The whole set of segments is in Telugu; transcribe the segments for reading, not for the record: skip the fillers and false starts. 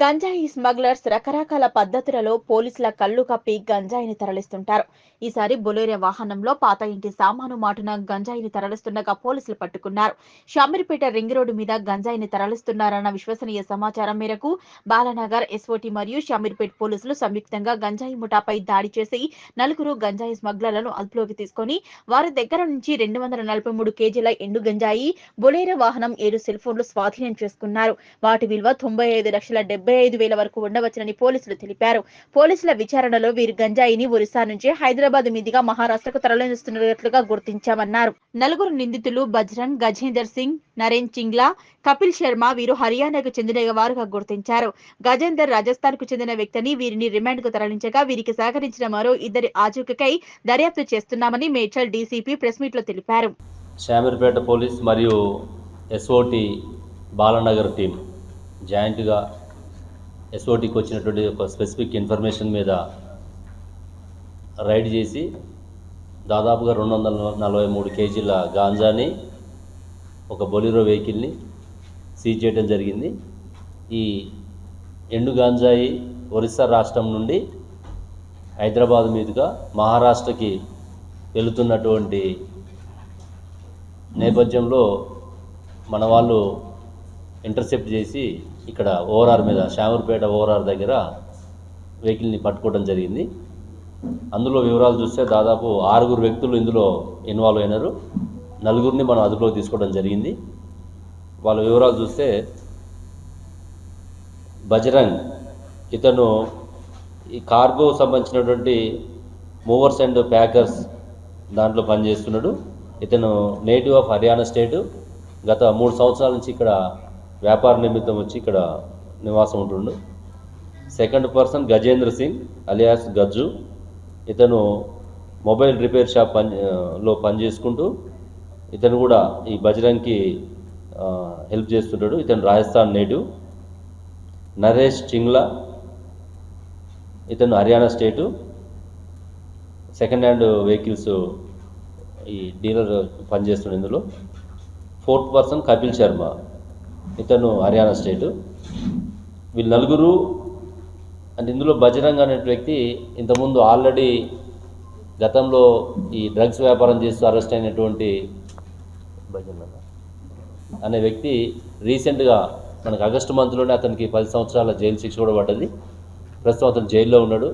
గంజాయి స్మగ్లర్స్ రకరకాల పద్ధతులలో పోలీసుల కళ్ళు కప్పి గంజాయిని తరలిస్తుంటారు. ఈసారి బొలేరో వాహనంలో పాత ఇంటి సామాను మాటున గంజాయిని తరలిస్తుండగా పోలీసులు పట్టుకున్నారు. షామీర్పేట రింగ్ రోడ్డు మీద గంజాయిని తరలిస్తున్నారన్న విశ్వసనీయ సమాచారం మేరకు బాలానగర్ ఎస్ఓటీ మరియు షామీర్పేట పోలీసులు సంయుక్తంగా గంజాయి ముఠాపై దాడి చేసి 4 గంజాయి స్మగ్లర్లను అదుపులోకి తీసుకొని వారి దగ్గర నుంచి 243 కేజీల ఎండు గంజాయి, బొలేరో వాహనం, 7 సెల్ ఫోన్లు స్వాధీనం చేసుకున్నారు. వాటి విలువ 95,75,000 వరకు ఉండవచ్చునని పోలీసులు తెలిపారు. పోలీసుల విచారణలో వీరు గంజాయిని ఒరిస్సా నుంచి హైదరాబాద్ మీదుగా మహారాష్ట్రకు తరలిస్తున్నట్లుగా గుర్తించామన్నారు. 4 నిందితులు బజరంగ్, గజేందర్ సింగ్, నరేన్ చింగ్లా, కపిల్ శర్మ వీరు హర్యానాకు చెందిన వారుగా గుర్తించారు. గజేందర్ రాజస్థాన్ కు చెందిన వ్యక్తిని వీరిని రిమాండ్ కు తరలించగా వీరికి సహకరించిన మరో 2 ఆచూకీకై దర్యాప్తు చేస్తున్నామని మేడ్చల్ డీసీపీ ప్రెస్ మీట్ లో తెలిపారు. షామీర్పేట పోలీస్ మరియు ఎస్ఓటీ బాలానగర్ టీం జాయింట్గా ఎస్ఓటీకి వచ్చినటువంటి ఒక స్పెసిఫిక్ ఇన్ఫర్మేషన్ మీద రైడ్ చేసి దాదాపుగా 243 కేజీల గాంజాని, ఒక బొలిరో వెహికల్ని సీజ్ చేయడం జరిగింది. ఈ ఎండు గాంజాయి ఒరిస్సా రాష్ట్రం నుండి హైదరాబాద్ మీదుగా మహారాష్ట్రకి వెళుతున్నటువంటి నేపథ్యంలో మన వాళ్ళు ఇంటర్సెప్ట్ చేసి ఇక్కడ ఓఆర్ఆర్ మీద షామీర్పేట ఓఆర్ఆర్ దగ్గర వెహికల్ని పట్టుకోవడం జరిగింది. అందులో వివరాలు చూస్తే దాదాపు 6 వ్యక్తులు ఇందులో ఇన్వాల్వ్ అయినారు. 4 మనం అదుపులోకి తీసుకోవడం జరిగింది. వాళ్ళ వివరాలు చూస్తే బజరంగ్ ఇతను ఈ కార్గో సంబంధించినటువంటి మూవర్స్ అండ్ ప్యాకర్స్ దాంట్లో పనిచేస్తున్నాడు. ఇతను నేటివ్ ఆఫ్ హర్యానా స్టేటు. గత 3 సంవత్సరాల నుంచి ఇక్కడ వ్యాపార నిమిత్తం వచ్చి ఇక్కడ నివాసం ఉంటుండు. Second person Gajendra Singh alias Gajju. ఇతను మొబైల్ రిపేర్ షాప్ లో పనిచేసుకుంటూ ఇతను కూడా ఈ బజరంగ్కి హెల్ప్ చేస్తుంటాడు. ఇతను రాజస్థాన్ నేటివ్. నరేష్ చింగ్లా ఇతను హర్యానా స్టేటు. సెకండ్ హ్యాండ్ వెహికల్స్ ఈ డీలర్ పనిచేస్తుండే ఇందులో. ఫోర్త్ పర్సన్ కపిల్ శర్మ ఇతను హర్యానా స్టేటు. వీళ్ళు 4 అంటే ఇందులో బజరంగ్ అనే వ్యక్తి ఇంతకుముందు ఆల్రెడీ గతంలో ఈ డ్రగ్స్ వ్యాపారం చేస్తూ అరెస్ట్ అయినటువంటి అనే వ్యక్తి రీసెంట్గా మనకు ఆగస్టు మంత్లోనే అతనికి 10 సంవత్సరాల జైలు శిక్ష కూడా పడ్డది. ప్రస్తుతం అతను జైల్లో ఉన్నాడు.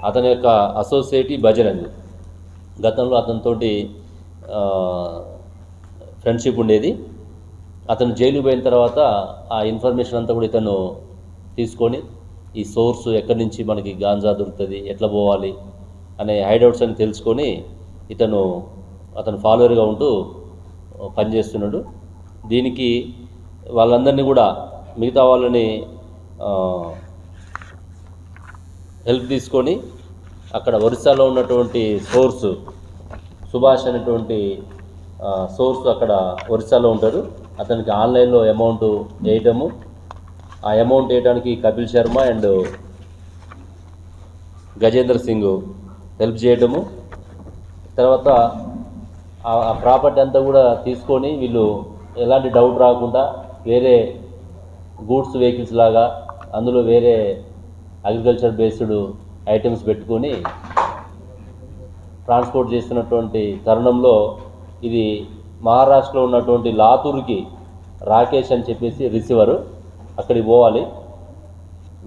అతని యొక్క అసోసియేట్ బజరంగ్. గతంలో అతనితోటి ఫ్రెండ్షిప్ ఉండేది. అతను జైలుకు పోయిన తర్వాత ఆ ఇన్ఫర్మేషన్ అంతా కూడా ఇతను తీసుకొని ఈ సోర్స్ ఎక్కడి నుంచి మనకి గాంజా దొరుకుతుంది, ఎట్లా పోవాలి అనే హైడౌట్స్ అని తెలుసుకొని అతను ఫాలోవర్గా ఉంటూ పనిచేస్తున్నాడు. దీనికి వాళ్ళందరినీ కూడా మిగతా వాళ్ళని హెల్ప్ తీసుకొని అక్కడ ఒరిస్సాలో ఉన్నటువంటి సోర్స్ సుభాష్ అనేటువంటి సోర్స్ అక్కడ ఒరిస్సాలో ఉంటాడు. అతనికి ఆన్లైన్లో అమౌంట్ వేయటము, ఆ అమౌంట్ వేయడానికి కపిల్ శర్మ అండ్ గజేంద్ర సింగ్ హెల్ప్ చేయటము. తర్వాత ఆ ప్రాపర్టీ అంతా కూడా తీసుకొని వీళ్ళు ఎలాంటి డౌట్ రాకుండా వేరే గూడ్స్ వెహికల్స్ లాగా అందులో వేరే అగ్రికల్చర్ బేస్డ్ ఐటమ్స్ పెట్టుకొని ట్రాన్స్పోర్ట్ చేస్తున్నటువంటి తరుణంలో ఇది మహారాష్ట్రలో ఉన్నటువంటి లాతూర్కి రాకేష్ అని చెప్పేసి రిసీవరు అక్కడికి పోవాలి.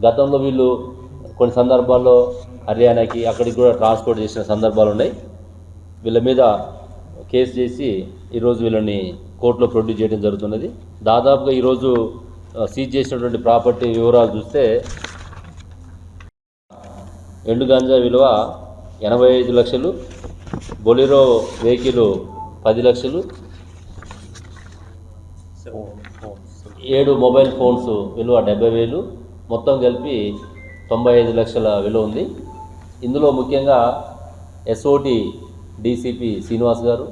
గతంలో వీళ్ళు కొన్ని సందర్భాల్లో హర్యానాకి అక్కడికి కూడా ట్రాన్స్పోర్ట్ చేసిన సందర్భాలు ఉన్నాయి. వీళ్ళ మీద కేసు చేసి ఈరోజు వీళ్ళని కోర్టులో ప్రొడ్యూస్ చేయడం జరుగుతున్నది. దాదాపుగా ఈరోజు సీజ్ చేసినటువంటి ప్రాపర్టీ వివరాలు చూస్తే ఎండు గంజా విలువ 85 లక్షలు, బొలిరో వెహికల్ 10 లక్షలు, 7 మొబైల్ ఫోన్స్ విలువ 70,000, మొత్తం కలిపి 95 లక్షల విలువ ఉంది. ఇందులో ముఖ్యంగా ఎస్ఓటీ డీసీపీ శ్రీనివాస్ గారు,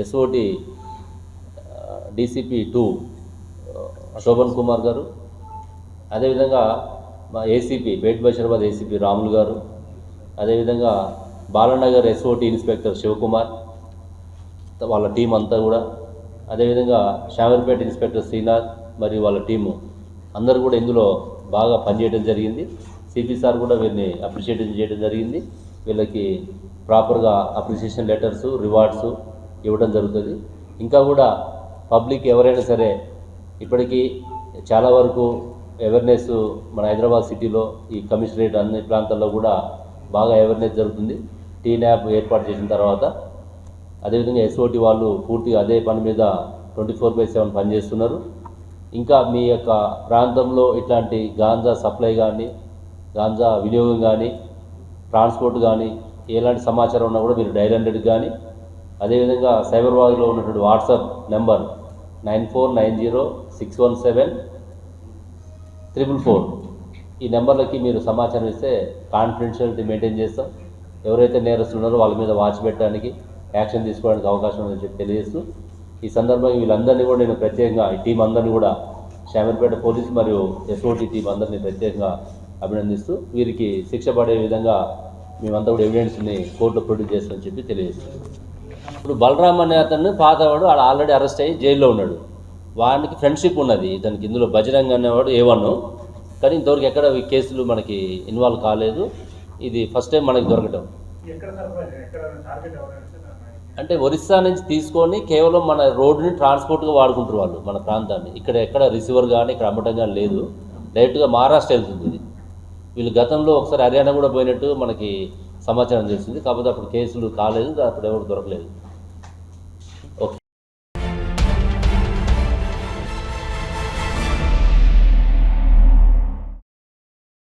ఎస్ఓటీ డీసీపీ 2 శోభన్ కుమార్ గారు, అదేవిధంగా మా ACP bait Basheerabad ACP Ramulu గారు, అదేవిధంగా బాలానగర్ ఎస్ఓటీ ఇన్స్పెక్టర్ శివకుమార్ వాళ్ళ టీం అంతా కూడా, అదేవిధంగా షామీర్పేట ఇన్స్పెక్టర్ శ్రీనాథ్ మరియు వాళ్ళ టీము అందరూ కూడా ఇందులో బాగా పనిచేయడం జరిగింది. సిపి సార్ కూడా వీరిని అప్రిషియేట్ చేయడం జరిగింది. వీళ్ళకి ప్రాపర్గా అప్రిషియేషన్ లెటర్స్, రివార్డ్స్ ఇవ్వడం జరుగుతుంది. ఇంకా కూడా పబ్లిక్ ఎవరైనా సరే ఇప్పటికీ చాలా వరకు అవేర్నెస్ మన హైదరాబాద్ సిటీలో ఈ కమిషనరేట్ అన్ని ప్రాంతాల్లో కూడా బాగా అవేర్నెస్ జరుగుతుంది. టీనాప్ ఏర్పాటు చేసిన తర్వాత అదేవిధంగా ఎస్ఓటి వాళ్ళు పూర్తిగా అదే పని మీద 24/7 పనిచేస్తున్నారు. ఇంకా మీ యొక్క ప్రాంతంలో ఇట్లాంటి గాంజా సప్లై కానీ, గాంజా వినియోగం కానీ, ట్రాన్స్పోర్ట్ కానీ ఎలాంటి సమాచారం ఉన్నా కూడా మీరు డైల్ 100 కానీ, అదేవిధంగా సైబరాబాద్లో ఉన్నటువంటి వాట్సాప్ నెంబర్ 9490617444 ఈ నెంబర్లకి మీరు సమాచారం ఇస్తే కాన్ఫిడెన్షియాలిటీ మెయింటైన్ చేస్తాం. ఎవరైతే నేరస్తులు ఉన్నారో వాళ్ళ మీద వాచ్ పెట్టడానికి, యాక్షన్ తీసుకోవడానికి అవకాశం ఉందని చెప్పి తెలియజేస్తూ, ఈ సందర్భంగా వీళ్ళందరినీ కూడా నేను ప్రత్యేకంగా ఈ టీం అందరినీ కూడా శామీర్పేట పోలీసు మరియు ఎస్ఓటి టీం అందరినీ ప్రత్యేకంగా అభినందిస్తూ, వీరికి శిక్ష పడే విధంగా మేమంతా కూడా ఎవిడెన్స్ని కోర్టులో ప్రొడ్యూస్ చేస్తామని చెప్పి తెలియజేస్తాం. ఇప్పుడు బలరామ్ అనే అతను పాతవాడు, వాడు ఆల్రెడీ అరెస్ట్ అయ్యి జైల్లో ఉన్నాడు. వాడికి ఫ్రెండ్షిప్ ఉన్నది ఇతనికి. ఇందులో బజరంగ్ అనేవాడు A1, కానీ ఇంతవరకు ఎక్కడ ఈ కేసులు మనకి ఇన్వాల్వ్ కాలేదు. ఇది ఫస్ట్ టైం మనకి దొరకటం. అంటే ఒరిస్సా నుంచి తీసుకొని కేవలం మన రోడ్డుని ట్రాన్స్పోర్ట్గా వాడుకుంటారు వాళ్ళు, మన ప్రాంతాన్ని. ఇక్కడ ఎక్కడ రిసీవర్ కానీ ఇక్కడ అమ్మటం కానీ లేదు. డైరెక్ట్గా మహారాష్ట్ర వెళ్తుంది ఇది. వీళ్ళు గతంలో ఒకసారి హర్యానా కూడా పోయినట్టు మనకి సమాచారం తెలిసింది. కాకపోతే అప్పుడు కేసులు కాలేదు, అప్పుడు ఎవరు దొరకలేదు.